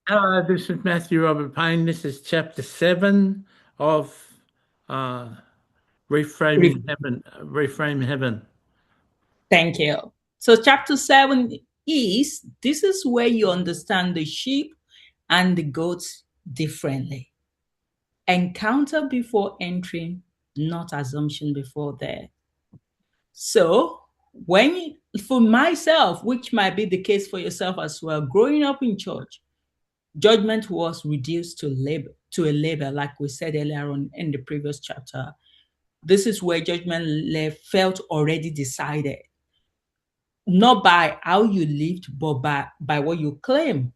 Hello, this is Matthew Robert Payne. This is chapter 7 of uh, Reframing Heaven. Reframe Heaven. Thank you. So, chapter 7 is this is where you understand the sheep and the goats differently. Encounter before entering, not assumption before there. So, for myself, which might be the case for yourself as well, growing up in church, judgment was reduced to a label, like we said earlier on in the previous chapter. This is where judgment felt already decided, not by how you lived, but by what you claim.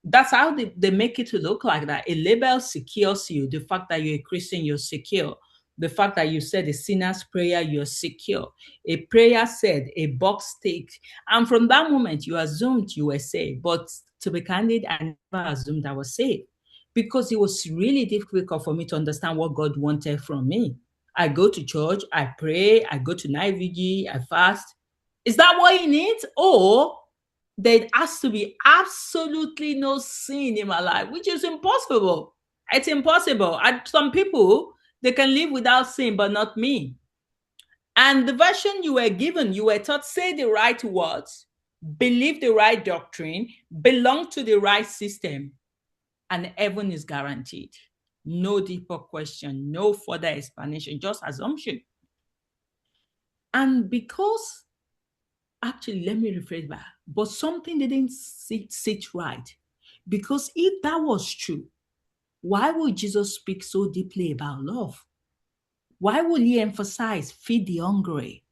That's how they make it to look like that. A label secures you. The fact that you're a Christian, you're secure. The fact that you said a sinner's prayer, you're secure. A prayer said, a box ticked. And from that moment, you assumed you were saved. But to be candid, I never assumed I was saved because it was really difficult for me to understand what God wanted from me. I go to church, I pray, I go to night vigil, I fast. Is that what he needs? Or there has to be absolutely no sin in my life, which is impossible. It's impossible. And some people, they can live without sin, but not me. And the version you were given, you were taught, say the right words, believe the right doctrine, belong to the right system, and heaven is guaranteed. No deeper question, no further explanation, just assumption. And because actually, let me rephrase that. But something didn't sit right. Because if that was true, why would Jesus speak so deeply about love? Why would he emphasize feed the hungry,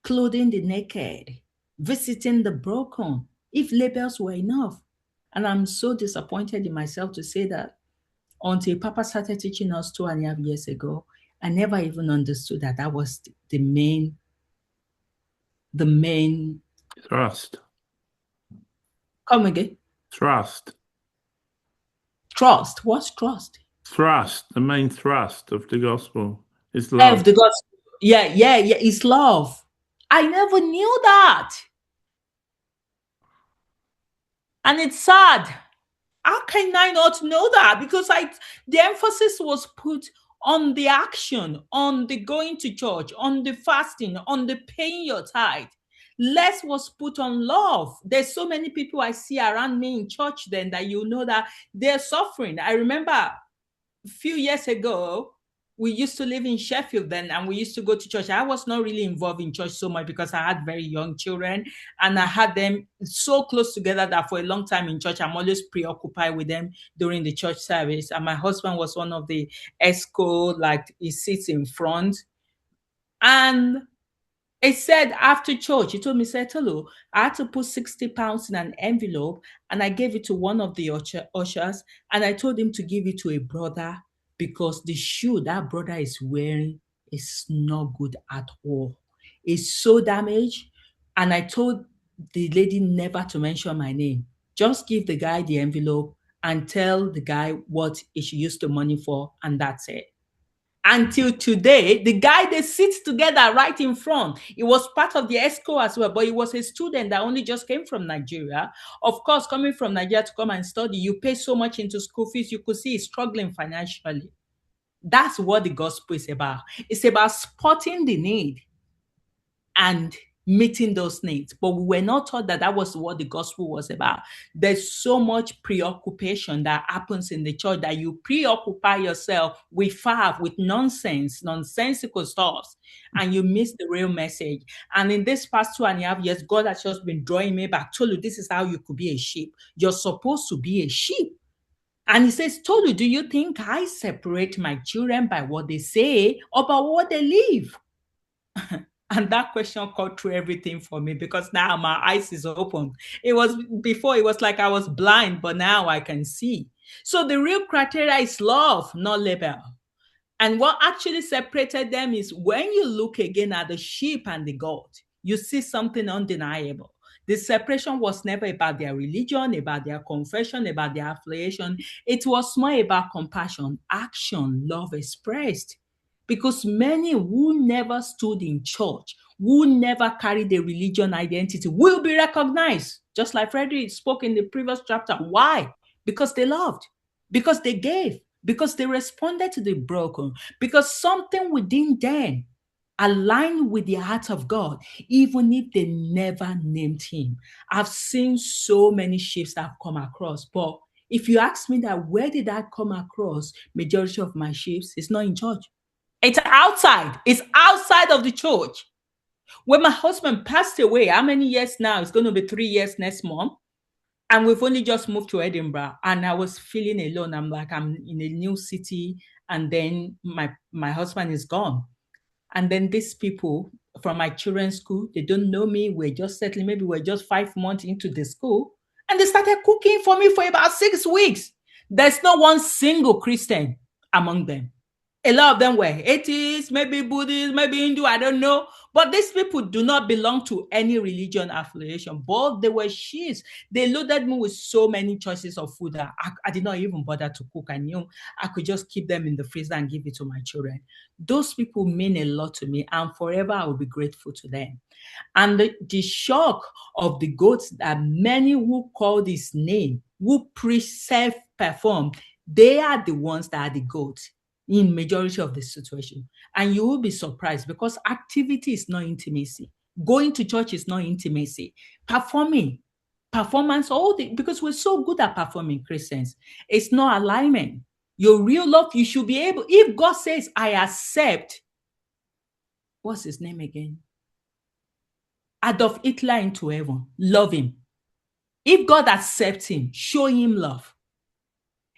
clothing the naked, visiting the broken, if labels were enough? And I'm so disappointed in myself to say that until Papa started teaching us 2.5 years ago, I never even understood that that was the main. Thrust. Come again. Thrust. Trust. What's trust? Thrust. The main thrust of the gospel is love. Of the gospel. Yeah. It's love. I never knew that. And it's sad. How can I not know that? Because the emphasis was put on the action, on the going to church, on the fasting, on the paying your tithe. Less was put on love. There's so many people I see around me in church then that you know that they're suffering. I remember a few years ago, we used to live in Sheffield then, and we used to go to church. I was not really involved in church so much because I had very young children and I had them so close together that for a long time in church, I'm always preoccupied with them during the church service. And my husband was one of the ESCO, like he sits in front. And he said after church, he told me, said, Tolu, I had to put 60 pounds in an envelope and I gave it to one of the ushers and I told him to give it to a brother because the shoe that brother is wearing is not good at all. It's so damaged. And I told the lady never to mention my name. Just give the guy the envelope and tell the guy what he should use the money for, and that's it. Until today, the guy they sit together right in front. He was part of the ESCO as well, but he was a student that only just came from Nigeria. Of course, coming from Nigeria to come and study, you pay so much into school fees, you could see he's struggling financially. That's what the gospel is about. It's about spotting the need and meeting those needs. But we were not taught that that was what the gospel was about. There's so much preoccupation that happens in the church that you preoccupy yourself with faff, with nonsensical stuff, and you miss the real message. And in this past 2.5 years, God has just been drawing me back. Tolu, this is how you could be a sheep. You're supposed to be a sheep. And he says, Tolu, do you think I separate my children by what they say or by what they live? And that question cut through everything for me because now my eyes is open. It was before, it was like I was blind, but now I can see. So the real criteria is love, not label. And what actually separated them is when you look again at the sheep and the goat, you see something undeniable. The separation was never about their religion, about their confession, about their affiliation. It was more about compassion, action, love expressed. Because many who never stood in church, who never carried a religion identity, will be recognized. Just like Frederick spoke in the previous chapter. Why? because they loved, because they gave, because they responded to the broken, because something within them aligned with the heart of God, even if they never named him. I've seen so many ships that I've come across, but if you ask me that where did I come across majority of my ships, it's not in church. It's outside. It's outside of the church. When my husband passed away, how many years now? It's going to be 3 years next month. And we've only just moved to Edinburgh. And I was feeling alone. I'm like, I'm in a new city. And then my husband is gone. And then these people from my children's school, they don't know me. We're just settling. Maybe we're just 5 months into the school. And they started cooking for me for about 6 weeks. There's not one single Christian among them. A lot of them were atheists, maybe Buddhists, maybe Hindu, I don't know. But these people do not belong to any religion affiliation. But they were sheets. They loaded me with so many choices of food that I did not even bother to cook. I knew I could just keep them in the freezer and give it to my children. Those people mean a lot to me, and forever I will be grateful to them. And the shock of the goats that many who call this name, who preach self-perform, they are the ones that are the goats in majority of the situation. And you will be surprised because activity is not intimacy. Going to church is not intimacy. Performance, because we're so good at performing, Christians. It's not alignment. Your real love, you should be able, if God says, I accept, what's his name again? Adolf Hitler into heaven, love him. If God accepts him, show him love.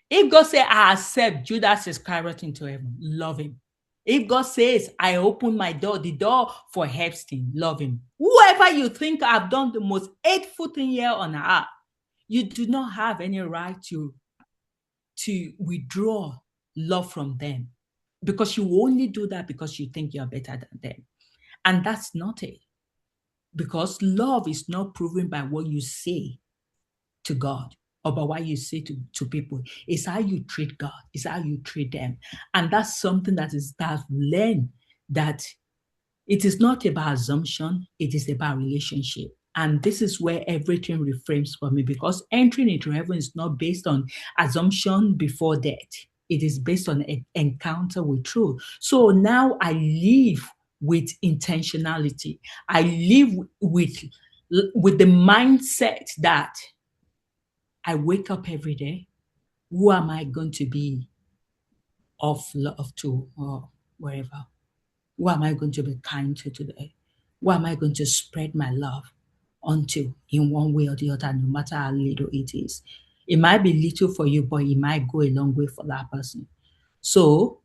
If God says, I accept Judas Iscariot into heaven, love him. If God says, I open my door, the door for Epstein, love him. Whoever you think I've done the most hateful thing here on earth, you do not have any right to withdraw love from them, because you only do that because you think you're better than them. And that's not it. Because love is not proven by what you say to God or by what you say to people. It's how you treat God. It's how you treat them. And that's something that I've learned, that it is not about assumption. It is about relationship. And this is where everything reframes for me, because entering into heaven is not based on assumption before death. It is based on an encounter with truth. So now I live with intentionality. I live with the mindset that I wake up every day. Who am I going to be of love to, or wherever? Who am I going to be kind to today? Who am I going to spread my love onto in one way or the other, no matter how little it is? It might be little for you, but it might go a long way for that person. So,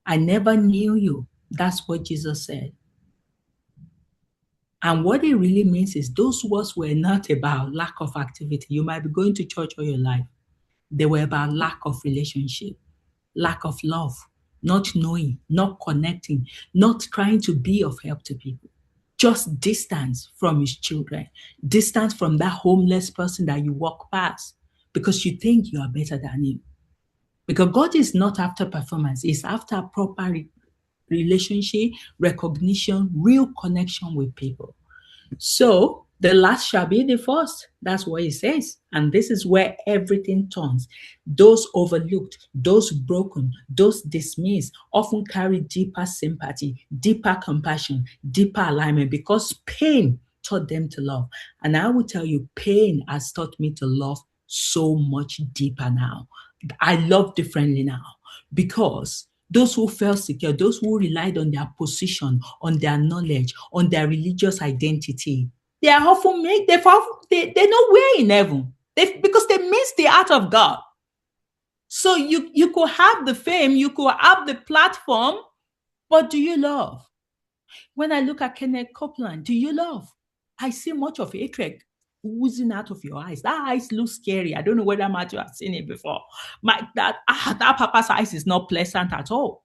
I never knew you. That's what Jesus said. And what it really means is those words were not about lack of activity. You might be going to church all your life. They were about lack of relationship, lack of love, not knowing, not connecting, not trying to be of help to people. Just distance from his children, distance from that homeless person that you walk past because you think you are better than him. Because God is not after performance, he's after proper relationship, recognition, real connection with people. So the last shall be the first. That's what he says. And this is where everything turns. Those overlooked, those broken, those dismissed often carry deeper sympathy, deeper compassion, deeper alignment, because pain taught them to love. And I will tell you, pain has taught me to love so much deeper now. I love differently now, because those who felt secure, those who relied on their position, on their knowledge, on their religious identity, they are often they're nowhere in heaven because they miss the heart of God. So you could have the fame, you could have the platform, but do you love? When I look at Kenneth Copeland, do you love? I see much of hatred oozing out of your eyes. That eyes look scary. I don't know whether Matthew has seen it before. That papa's eyes is not pleasant at all.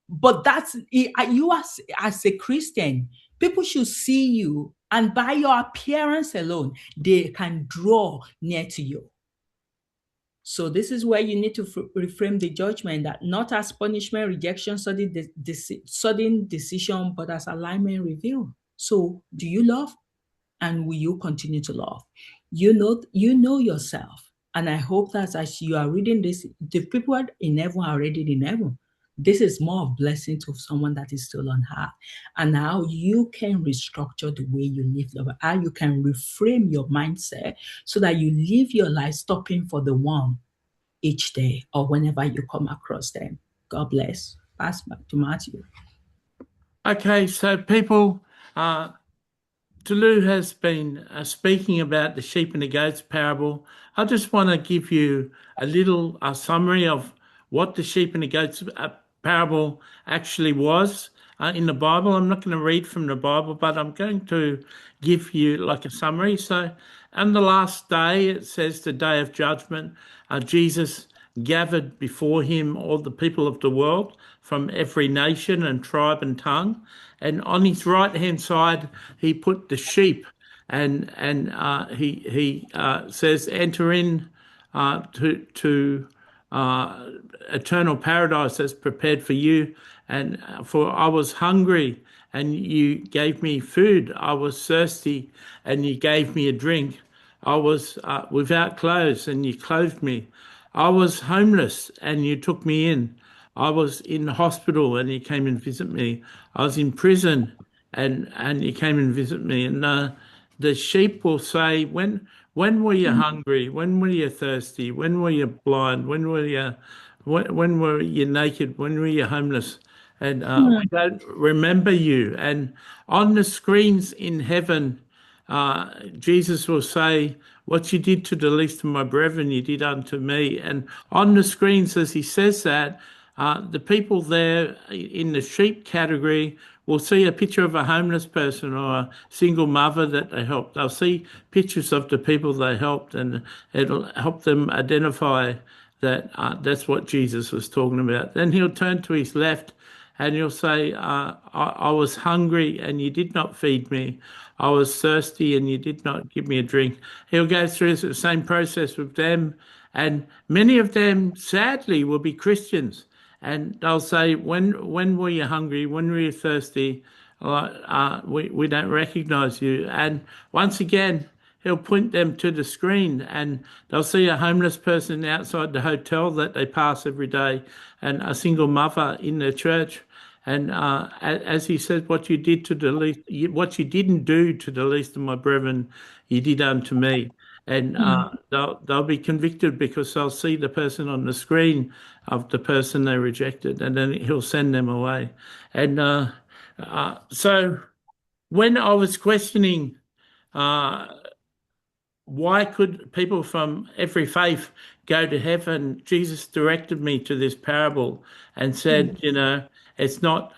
But that's you as a Christian, people should see you, and by your appearance alone, they can draw near to you. So this is where you need to reframe the judgment, that not as punishment, rejection, sudden decision, but as alignment reveal. So do you love? And will you continue to love? You know yourself. And I hope that as you are reading this, the people in heaven are already in heaven. This is more of blessing to someone that is still on earth, and how you can restructure the way you live, how you can reframe your mindset so that you live your life stopping for the one each day or whenever you come across them. God bless. Pass back to Matthew. Okay, so people, Tolu has been speaking about the sheep and the goats parable. I just want to give you a little summary of what the sheep and the goats parable actually was in the Bible. I'm not going to read from the Bible, but I'm going to give you like a summary. So, on the last day, it says the day of judgment, Jesus gathered before him all the people of the world from every nation and tribe and tongue. And on his right hand side, he put the sheep, and he says, "Enter in to eternal paradise that's prepared for you. And for I was hungry, and you gave me food. I was thirsty, and you gave me a drink. I was without clothes, and you clothed me. I was homeless, and you took me in. I was in the hospital, and you came and visit me. I was in prison, and you came and visit me." And the sheep will say, when were you hungry? When were you thirsty? When were you blind? When were you naked? When were you homeless? And we don't remember you. And on the screens in heaven, Jesus will say, "What you did to the least of my brethren, you did unto me." And on the screens, as he says that, the people there in the sheep category will see a picture of a homeless person or a single mother that they helped. They'll see pictures of the people they helped, and it'll help them identify that that's what Jesus was talking about. Then he'll turn to his left and he'll say, I was hungry and you did not feed me. I was thirsty and you did not give me a drink. He'll go through the same process with them. And many of them, sadly, will be Christians. And they'll say, when were you hungry? When were you thirsty? We don't recognize you. And once again, he'll point them to the screen, and they'll see a homeless person outside the hotel that they pass every day, and a single mother in the church. And as he said, what you did to the least, what you didn't do to the least of my brethren, you did unto me. And they'll be convicted because they'll see the person on the screen of the person they rejected, and then he'll send them away. And so when I was questioning why could people from every faith go to heaven, Jesus directed me to this parable and said, it's not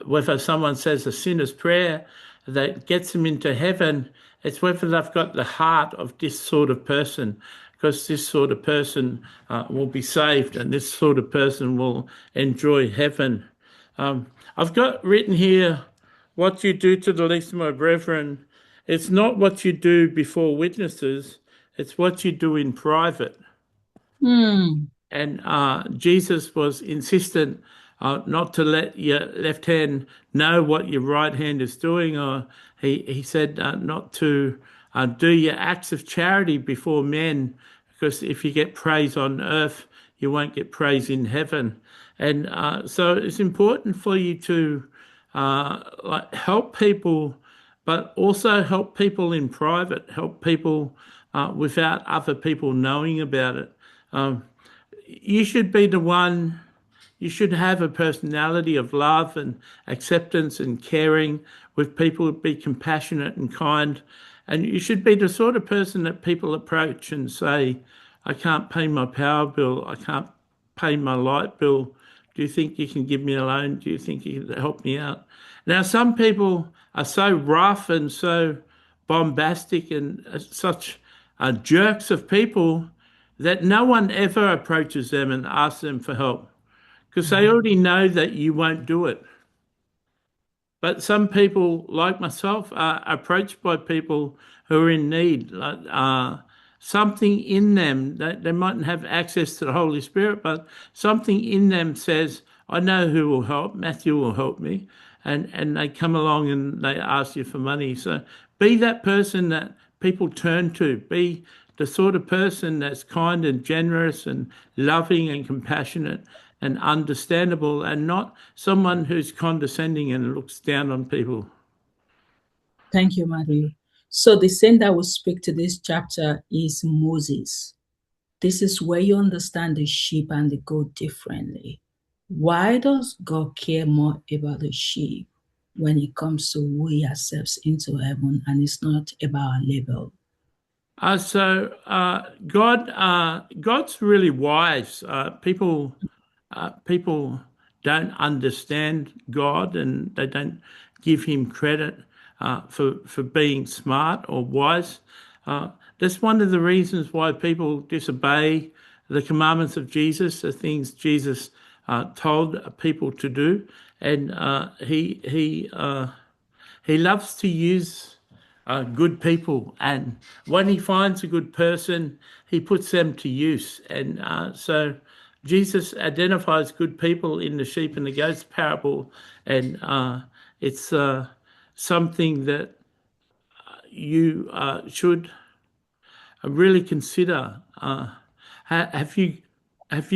whether someone says a sinner's prayer that gets them into heaven, it's whether they've got the heart of this sort of person, because this sort of person will be saved and this sort of person will enjoy heaven. I've got written here, what you do to the least of my brethren, it's not what you do before witnesses, it's what you do in private. And Jesus was insistent not to let your left hand know what your right hand is doing, or he said not to do your acts of charity before men, because if you get praise on earth, you won't get praise in heaven. And so it's important for you to help people, but also help people in private, help people without other people knowing about it. You should be the one, you should have a personality of love and acceptance and caring with people, be compassionate and kind. And you should be the sort of person that people approach and say, I can't pay my power bill, I can't pay my light bill. Do you think you can give me a loan? Do you think you can help me out? Now, some people are so rough and so bombastic and such jerks of people that no one ever approaches them and asks them for help because they already know that you won't do it. But some people, like myself, are approached by people who are in need. Something in them, they mightn't have access to the Holy Spirit, but something in them says, I know who will help. Matthew will help me. And they come along and they ask you for money. So be that person that people turn to. Be the sort of person that's kind and generous and loving and compassionate and understandable, and not someone who's condescending and looks down on people. Thank you, Mario. So the saint that will speak to this chapter is Moses. This is where you understand the sheep and the goat differently. Why does God care more about the sheep when it comes to who he accepts into heaven and it's not about our label? God's really wise. People don't understand God, and they don't give him credit for being smart or wise. That's one of the reasons why people disobey the commandments of Jesus, the things Jesus told people to do, and he loves to use good people, and when he finds a good person, he puts them to use. And so Jesus identifies good people in the sheep and the goats parable, and it's something that you should really consider. Have you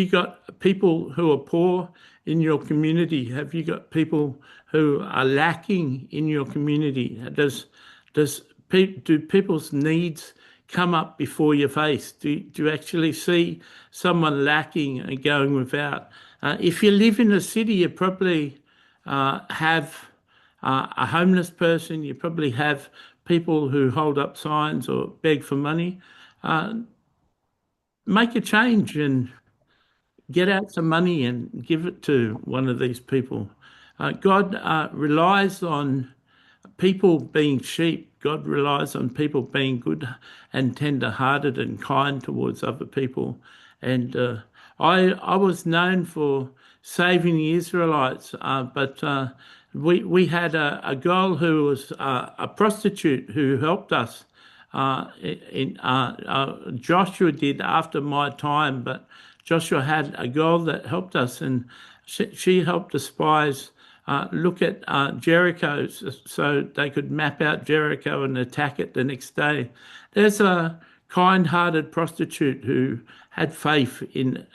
got people who are poor in your community? Have you got people who are lacking in your community? Do people's needs come up before your face? Do you actually see someone lacking and going without? If you live in a city, you probably have a homeless person. You probably have people who hold up signs or beg for money. Make a change and get out some money and give it to one of these people. God relies on people being sheep. God relies on people being good and tender-hearted and kind towards other people. And I was known for saving the Israelites, but we had a girl who was a prostitute who helped us. Joshua did after my time, but Joshua had a girl that helped us, and she helped the spies look at Jericho so they could map out Jericho and attack it the next day. There's a kind-hearted prostitute who had faith in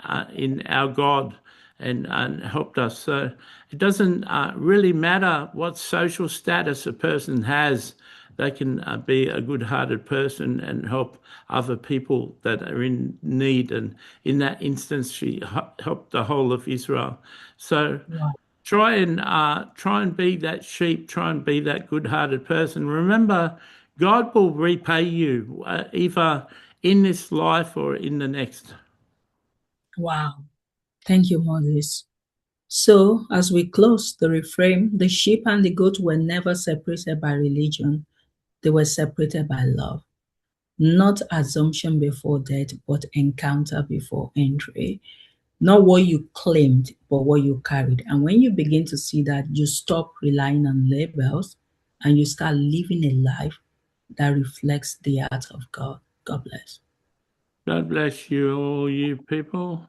our God and helped us. So it doesn't really matter what social status a person has. They can be a good-hearted person and help other people that are in need. And in that instance, she helped the whole of Israel. So Wow. try and be that sheep. Try and be that good-hearted person. Remember, God will repay you either in this life or in the next. Wow. Thank you, Moses. So, as we close the reframe, the sheep and the goat were never separated by religion, they were separated by love. Not assumption before death, but encounter before entry. Not what you claimed, but what you carried. And when you begin to see that, you stop relying on labels and you start living a life that reflects the heart of God. God bless. God bless you, all you people.